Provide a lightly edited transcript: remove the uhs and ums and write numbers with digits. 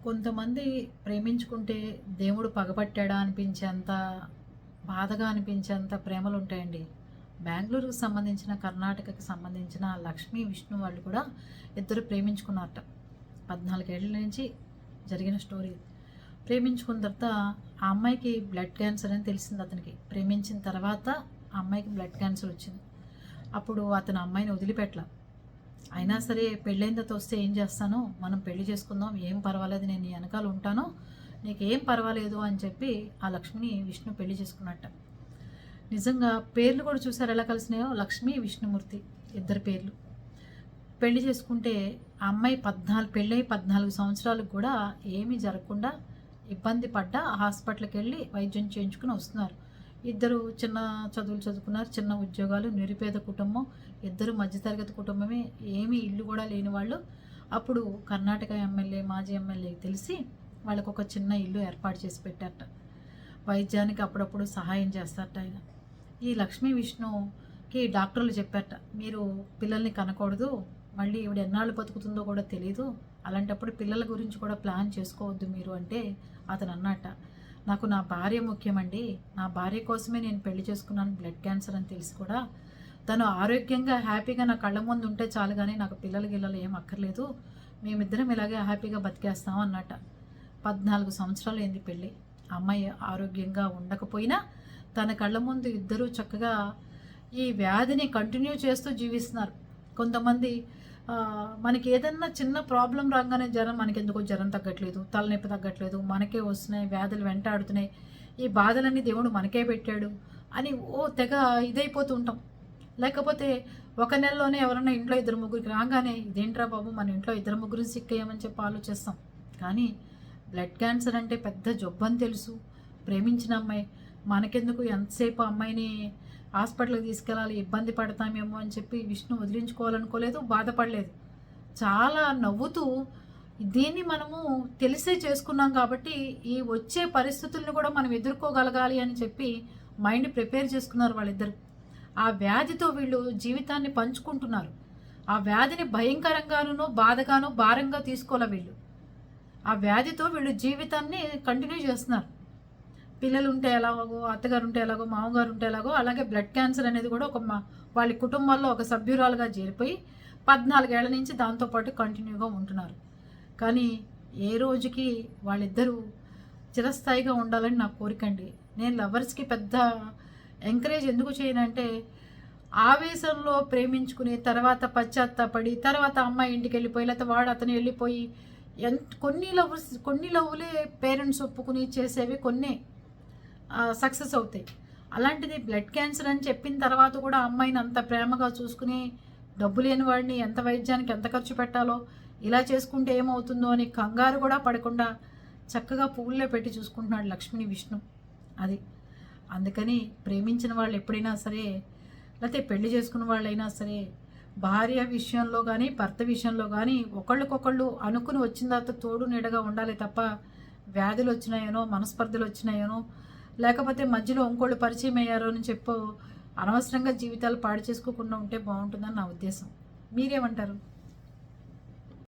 కొంతమంది ప్రేమించుకుంటే దేవుడు పగబట్టాడా అనిపించేంత, బాధగా అనిపించేంత ప్రేమలుంటాయండి. బెంగుళూరుకి సంబంధించిన, కర్ణాటకకి సంబంధించిన లక్ష్మీ, విష్ణు వాళ్ళు కూడా ఇద్దరు ప్రేమించుకున్నారట. 14 ఏళ్ల నుంచి జరిగిన స్టోరీ. ప్రేమించుకున్న తర్వాత ఆ అమ్మాయికి బ్లడ్ క్యాన్సర్ అని తెలిసింది అతనికి. ప్రేమించిన తర్వాత ఆ అమ్మాయికి బ్లడ్ క్యాన్సర్ వచ్చింది. అప్పుడు అతను అమ్మాయిని వదిలిపెట్టల. అయినా సరే పెళ్ళైన తర్వాత వస్తే ఏం చేస్తాను, మనం పెళ్లి చేసుకుందాం, ఏం పర్వాలేదు, నేను నీ వెనకాల ఉంటాను, నీకేం పర్వాలేదు అని చెప్పి ఆ లక్ష్మిని విష్ణు పెళ్లి చేసుకున్నట్ట. నిజంగా పేర్లు కూడా చూసారు ఎలా కలిసినాయో, లక్ష్మి, విష్ణుమూర్తి ఇద్దరు పేర్లు. పెళ్లి చేసుకుంటే ఆ అమ్మాయి పెళ్ళై 14 సంవత్సరాలకు కూడా ఏమీ జరగకుండా ఇబ్బంది పడ్డా హాస్పిటల్కి వెళ్ళి వైద్యం చేయించుకుని వస్తున్నారు. ఇద్దరు చిన్న చదువులు చదువుకున్నారు, చిన్న ఉద్యోగాలు, నిరుపేద కుటుంబం, ఇద్దరు మధ్యతరగతి కుటుంబమే, ఏమీ ఇల్లు కూడా లేని వాళ్ళు. అప్పుడు కర్ణాటక ఎమ్మెల్యే, మాజీ ఎమ్మెల్యే తెలిసి వాళ్ళకు ఒక చిన్న ఇల్లు ఏర్పాటు చేసి పెట్టారట. వైద్యానికి అప్పుడప్పుడు సహాయం చేస్తారట ఆయన. ఈ లక్ష్మీ విష్ణుకి డాక్టర్లు చెప్పారట, మీరు పిల్లల్ని కనకూడదు, మళ్ళీ ఈవిడ ఎన్నాళ్ళు బతుకుతుందో కూడా తెలీదు, అలాంటప్పుడు పిల్లల గురించి కూడా ప్లాన్ చేసుకోవద్దు మీరు అంటే అతను అన్నట్ట, నాకు నా భార్య ముఖ్యమండి, నా భార్య కోసమే నేను పెళ్లి చేసుకున్నాను, బ్లడ్ క్యాన్సర్ అని తెలిసి కూడా తను ఆరోగ్యంగా హ్యాపీగా నా కళ్ళ ముందు ఉంటే చాలు, కానీ నాకు గిల్లలు ఏం అక్కర్లేదు, మేమిద్దరం ఇలాగే హ్యాపీగా బతికేస్తాం అన్నట్ట. 14 సంవత్సరాలు అయింది పెళ్ళి. అమ్మాయి ఆరోగ్యంగా ఉండకపోయినా తన కళ్ళ ముందు ఇద్దరూ చక్కగా ఈ వ్యాధిని కంటిన్యూ చేస్తూ జీవిస్తున్నారు. కొంతమంది మనకి ఏదన్నా చిన్న ప్రాబ్లం రాగానే మనకెందుకో జ్వరం తగ్గట్లేదు, తలనొప్పి తగ్గట్లేదు, మనకే వస్తున్నాయి, వ్యాధులు వెంటాడుతున్నాయి, ఈ బాధలన్నీ దేవుడు మనకే పెట్టాడు అని తెగ ఇదైపోతూ ఉంటాం. లేకపోతే ఒక నెలలోనే ఎవరన్నా ఇంట్లో ఇద్దరు ముగ్గురికి రాగానే ఇదేంట్రా బాబు, మన ఇంట్లో ఇద్దరు ముగ్గురు సిక్ అయ్యామని చెప్పి ఆలోచిస్తాం. కానీ బ్లడ్ క్యాన్సర్ అంటే పెద్ద జబ్బు అని తెలుసు. ప్రేమించిన అమ్మాయి, మనకెందుకు ఎంతసేపు అమ్మాయిని హాస్పిటల్కి తీసుకెళ్ళాలి, ఇబ్బంది పడతామేమో అని చెప్పి విష్ణు వదిలించుకోవాలనుకోలేదు, బాధపడలేదు. చాలా నవ్వుతూ దీన్ని మనము తెలిసే చేసుకున్నాం కాబట్టి ఈ వచ్చే పరిస్థితులను కూడా మనం ఎదుర్కోగలగాలి అని చెప్పి మైండ్ ప్రిపేర్ చేసుకున్నారు వాళ్ళిద్దరు. ఆ వ్యాధితో వీళ్ళు జీవితాన్ని పంచుకుంటున్నారు. ఆ వ్యాధిని భయంకరంగానూ, బాధగానూ, భారంగా తీసుకోలే వీళ్ళు. ఆ వ్యాధితో వీళ్ళు జీవితాన్ని కంటిన్యూ చేస్తున్నారు. పిల్లలు ఉంటే ఎలాగో, అత్తగారు ఉంటే ఎలాగో, మామగారు ఉంటే ఎలాగో, అలాగే బ్లడ్ క్యాన్సర్ అనేది కూడా వాళ్ళ కుటుంబాల్లో ఒక సభ్యురాలుగా చేరిపోయి 14 ఏళ్ల నుంచి దాంతోపాటు కంటిన్యూగా ఉంటున్నారు. కానీ ఏ రోజుకి వాళ్ళిద్దరూ చిరస్థాయిగా ఉండాలని నా కోరికండి. నేను లవర్స్కి పెద్ద ఎంకరేజ్ ఎందుకు చేయనంటే, ఆవేశంలో ప్రేమించుకుని తర్వాత పశ్చాత్తాపడి తర్వాత అమ్మాయి ఇంటికి వెళ్ళిపోయి లేకపోతే వాడు అతను వెళ్ళిపోయి కొన్ని లవ్వులే పేరెంట్స్ ఒప్పుకుని చేసేవి కొన్ని సక్సెస్ అవుతాయి. అలాంటిది బ్లడ్ క్యాన్సర్ అని చెప్పిన తర్వాత కూడా అమ్మాయిని అంత ప్రేమగా చూసుకుని, డబ్బు లేని వాడిని ఎంత వైద్యానికి ఎంత ఖర్చు పెట్టాలో, ఇలా చేసుకుంటే ఏమవుతుందో అని కంగారు కూడా పడకుండా చక్కగా పువ్వుల్లో పెట్టి చూసుకుంటున్నాడు లక్ష్మిని విష్ణు. అది అందుకని ప్రేమించిన వాళ్ళు ఎప్పుడైనా సరే, లేకపోతే పెళ్లి చేసుకున్న వాళ్ళైనా సరే, భార్య విషయంలో కానీ భర్త విషయంలో కానీ ఒకళ్ళకొకళ్ళు అనుకుని వచ్చిన తర్వాత తోడు నీడగా ఉండాలి తప్ప, వ్యాధులు వచ్చినాయనో, మనస్పర్ధలు వచ్చినాయనో, లేకపోతే మధ్యలో ఇంకోళ్ళు పరిచయం అయ్యారో అని చెప్పు అనవసరంగా జీవితాలు పాడు చేసుకోకుండా ఉంటే బాగుంటుందని నా ఉద్దేశం. మీరేమంటారు?